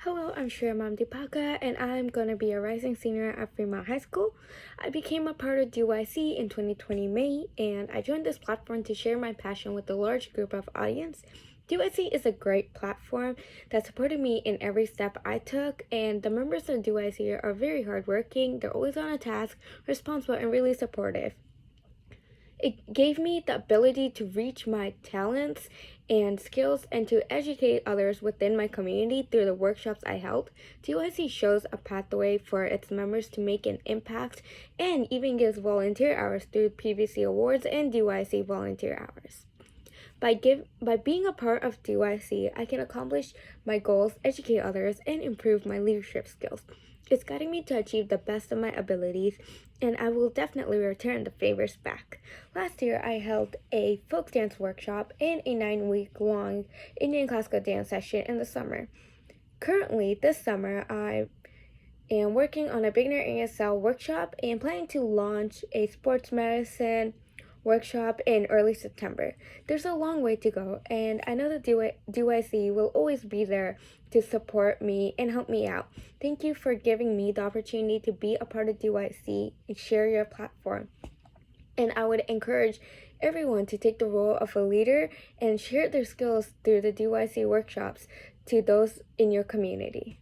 Hello, I'm Shreeya Mamidipaka, and I'm going to be a rising senior at Fremont High School. I became a part of DYC in 2020 May, and I joined this platform to share my passion with a large group of audience. DYC is a great platform that supported me in every step I took, and the members of DYC are very hardworking, they're always on a task, responsible, and really supportive. It gave me the ability to reach my talents and skills and to educate others within my community through the workshops I held. DYC shows a pathway for its members to make an impact and even gives volunteer hours through PVC awards and DYC volunteer hours. By being a part of DYC, I can accomplish my goals, educate others, and improve my leadership skills. It's guiding me to achieve the best of my abilities, and I will definitely return the favors back. Last year, I held a folk dance workshop and a 9-week-long Indian classical dance session in the summer. Currently, this summer, I am working on a beginner ASL workshop and planning to launch a sports medicine workshop in early September. There's a long way to go, and I know that DYC will always be there to support me and help me out. Thank you for giving me the opportunity to be a part of DYC and share your platform. And I would encourage everyone to take the role of a leader and share their skills through the DYC workshops to those in your community.